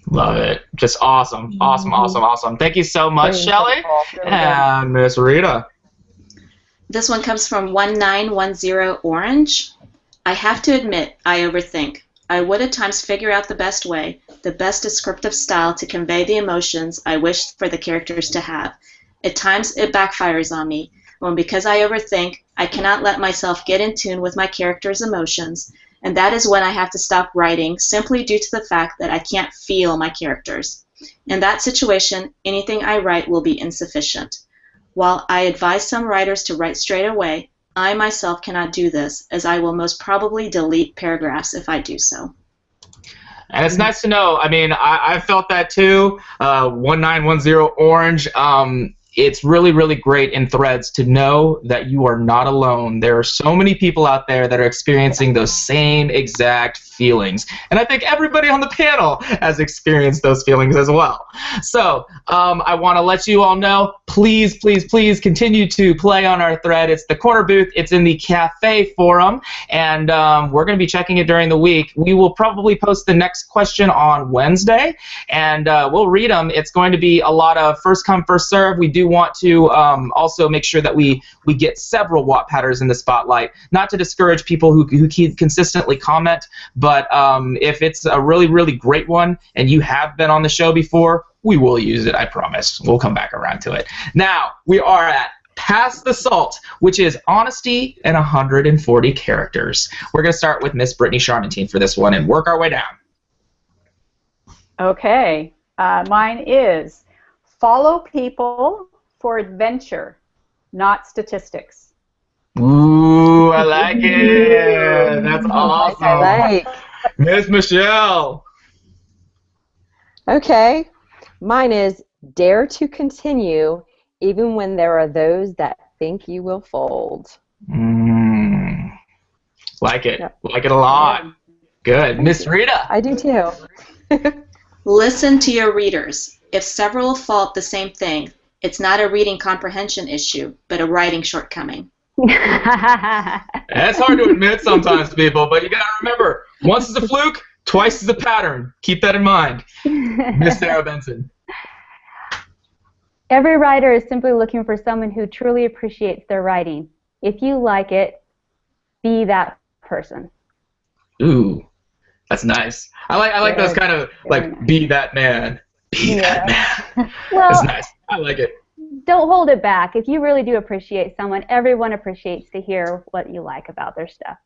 S1: Love it. Just awesome. Awesome, awesome, awesome. Thank you so much, Shelley. And Miss Rita.
S4: This one comes from 1910 Orange. I have to admit, I overthink. I would at times figure out the best way, the best descriptive style to convey the emotions I wish for the characters to have. At times it backfires on me, when because I overthink, I cannot let myself get in tune with my character's emotions, and that is when I have to stop writing simply due to the fact that I can't feel my characters. In that situation, anything I write will be insufficient. While I advise some writers to write straight away, I myself cannot do this, as I will most probably delete paragraphs if I do so.
S1: And it's nice to know. I mean, I felt that too. 1910 Orange. it's really, really great in threads to know that you are not alone. There are so many people out there that are experiencing those same exact feelings. And I think everybody on the panel has experienced those feelings as well. So I want to let you all know, please, please, please continue to play on our thread. It's the Corner Booth. It's in the Cafe Forum. And we're going to be checking it during the week. We will probably post the next question on Wednesday. And we'll read them. It's going to be a lot of first come, first serve. We do want to also make sure that we get several Wattpadders in the spotlight, not to discourage people who consistently comment, but if it's a really, really great one and you have been on the show before, we will use it, I promise. We'll come back around to it. Now, we are at Pass the Salt, which is honesty in 140 characters. We're going to start with Miss Brittanie Charmintine for this one and work our way down.
S5: Okay. Mine is follow people for adventure, not statistics.
S1: Ooh, I like it. That's awesome.
S2: I like.
S1: Miss Michelle.
S2: Okay. Mine is dare to continue even when there are those that think you will fold.
S1: Like it.
S2: Yep.
S1: Like it a lot. Good. Miss Rita.
S2: I do too.
S4: Listen to your readers. If several fault the same thing, it's not a reading comprehension issue, but a writing shortcoming.
S1: That's hard to admit sometimes to people, but you got to remember, once is a fluke, twice is a pattern. Keep that in mind. Miss Sarah Benson.
S3: Every writer is simply looking for someone who truly appreciates their writing. If you like it, be that person.
S1: Ooh, that's nice. I like those kind of like be that man. Be that man.
S3: Well,
S1: that's nice. I like it.
S3: Don't hold it back. If you really do appreciate someone, everyone appreciates to hear what you like about their stuff.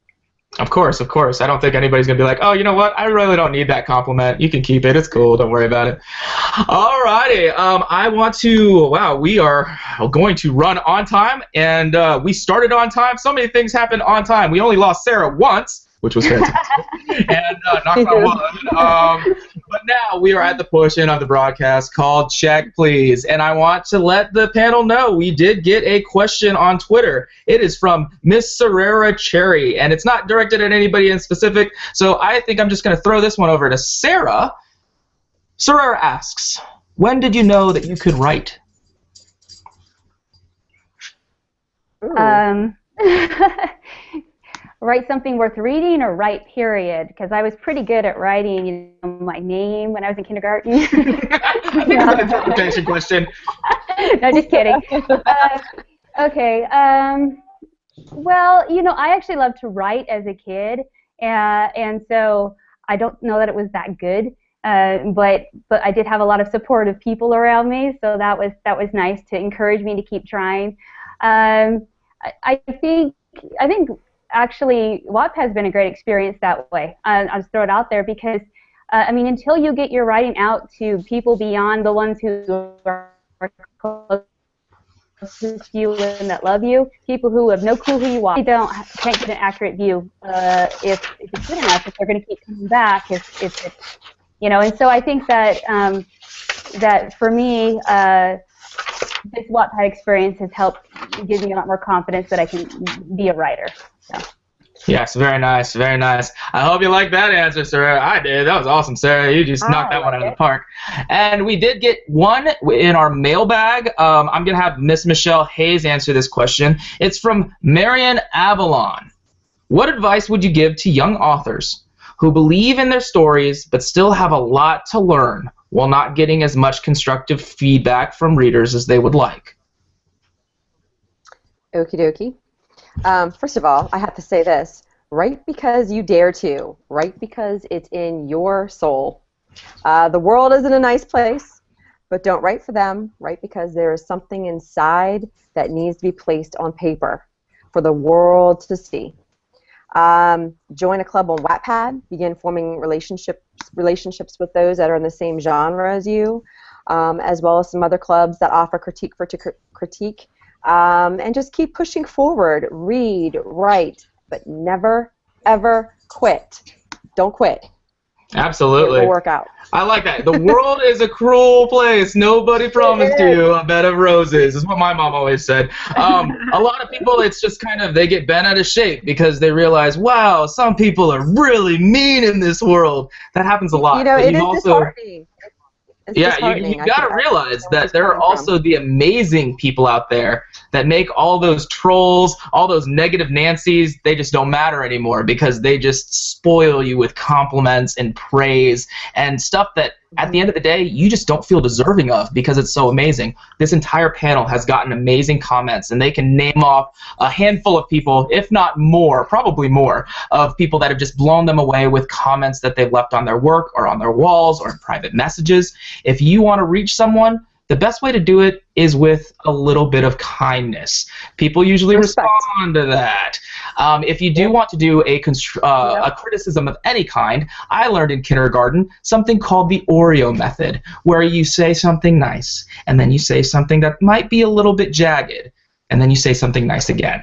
S1: Of course, of course. I don't think anybody's going to be like, oh, you know what? I really don't need that compliment. You can keep it. It's cool. Don't worry about it. All righty. I want to, wow, we are going to run on time, and we started on time. So many things happened on time. We only lost Sarah once, which was fantastic. And knock on wood. But now we are at the portion of the broadcast called Check Please. And I want to let the panel know we did get a question on Twitter. It is from Miss Sarah Cherry, and it's not directed at anybody in specific. So I think I'm just going to throw this one over to Sarah. Sarah asks, when did you know that you could write?
S3: Write something worth reading or write period? Because I was pretty good at writing my name when I was in kindergarten.
S1: I think it's an interpretation question.
S3: No, just kidding. Okay. Well, I actually loved to write as a kid, and so I don't know that it was that good. But I did have a lot of supportive people around me, so that was nice to encourage me to keep trying. I think actually, Wattpad has been a great experience that way. I'll just throw it out there because, until you get your writing out to people beyond the ones who are close to you and that love you, people who have no clue who you are, they can't get an accurate view if it's good enough, if they're going to keep coming back, if it's, and so I think that that for me, this Wattpad experience has helped give me a lot more confidence that I can be a writer. So.
S1: Yes, very nice, very nice. I hope you like that answer, Sarah. I did. That was awesome, Sarah. You just knocked that one out of the park. And we did get one in our mailbag. I'm going to have Miss Michelle Hayes answer this question. It's from Marion Avalon. What advice would you give to young authors who believe in their stories but still have a lot to learn while not getting as much constructive feedback from readers as they would like?
S2: Okie dokie. First of all, I have to say this. Write because you dare to. Write because it's in your soul. The world isn't a nice place, but don't write for them. Write because there is something inside that needs to be placed on paper for the world to see. Join a club on Wattpad. Begin forming relationships with those that are in the same genre as you, as well as some other clubs that offer critique for critique. And just keep pushing forward. Read, write, but never, ever quit. Don't quit.
S1: Absolutely.
S2: It will work out.
S1: I like that. The world is a cruel place. Nobody promised you a bed of roses, is what my mom always said. A lot of people, it's just kind of, they get bent out of shape because they realize, wow, some people are really mean in this world. That happens a lot.
S2: You know,
S1: But
S2: it is
S1: also,
S2: disheartening. It's
S1: yeah,
S2: disheartening.
S1: you got to realize that there are also the amazing people out there that make all those trolls, all those negative Nancys, they just don't matter anymore because they just spoil you with compliments and praise and stuff that at the end of the day, you just don't feel deserving of because it's so amazing. This entire panel has gotten amazing comments, and they can name off a handful of people, if not more, probably more, of people that have just blown them away with comments that they've left on their work or on their walls or in private messages. If you want to reach someone, the best way to do it is with a little bit of kindness. People usually respond to that. If you do want to do a criticism of any kind, I learned in kindergarten something called the Oreo method, where you say something nice, and then you say something that might be a little bit jagged, and then you say something nice again.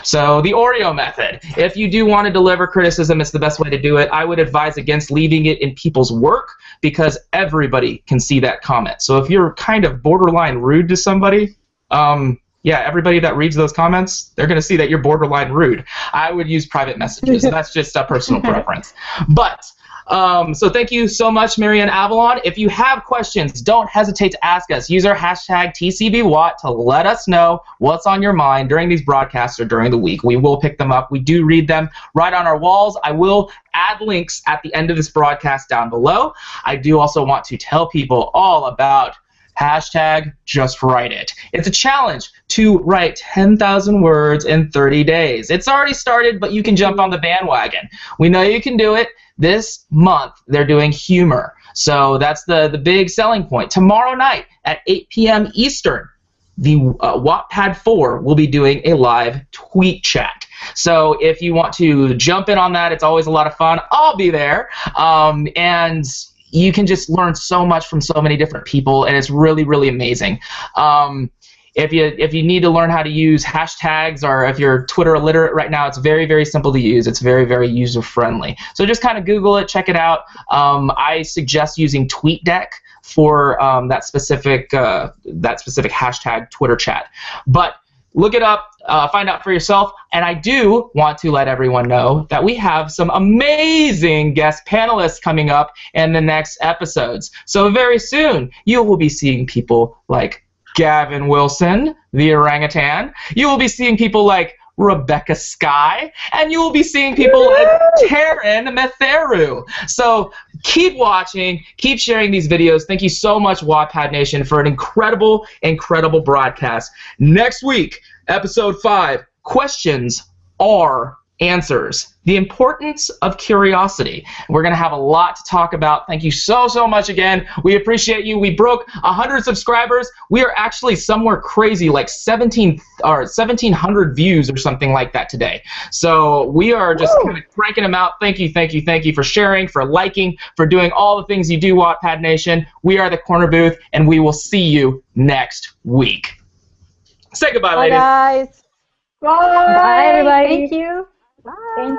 S1: So the Oreo method. If you do want to deliver criticism, it's the best way to do it. I would advise against leaving it in people's work because everybody can see that comment. So if you're kind of borderline rude to somebody, yeah, everybody that reads those comments, they're going to see that you're borderline rude. I would use private messages. That's just a personal preference. But so thank you so much, Marianne Avalon. If you have questions, don't hesitate to ask us. Use our hashtag TCBWatt to let us know what's on your mind during these broadcasts or during the week. We will pick them up. We do read them right on our walls. I will add links at the end of this broadcast down below. I do also want to tell people all about hashtag Just Write It. It's a challenge to write 10,000 words in 30 days. It's already started, but you can jump on the bandwagon. We know you can do it. This month, they're doing humor. So that's the big selling point. Tomorrow night at 8 p.m. Eastern, the Wattpad 4 will be doing a live tweet chat. So if you want to jump in on that, it's always a lot of fun. I'll be there. And you can just learn so much from so many different people, and it's really, really amazing. If you need to learn how to use hashtags, or if you're Twitter illiterate right now, it's very, very simple to use. It's very, very user-friendly. So just kind of Google it, check it out. I suggest using TweetDeck for that specific hashtag Twitter chat. But look it up, find out for yourself, and I do want to let everyone know that we have some amazing guest panelists coming up in the next episodes. So very soon, you will be seeing people like Gavin Wilson, the orangutan. You will be seeing people like Rebecca Sky, and you will be seeing people like Taryn Metheru. So keep watching, keep sharing these videos. Thank you so much, Wattpad Nation, for an incredible, incredible broadcast. Next week, episode 5, questions are answers. The importance of curiosity. We're going to have a lot to talk about. Thank you so, so much again. We appreciate you. We broke 100 subscribers. We are actually somewhere crazy, like 1,700 views or something like that today. So we are just kind of cranking them out. Thank you, thank you, thank you for sharing, for liking, for doing all the things you do, Wattpad Nation. We are the Corner Booth, and we will see you next week. Say goodbye, ladies.
S2: Bye, guys.
S3: Bye, everybody.
S5: Thank you.
S2: Bye.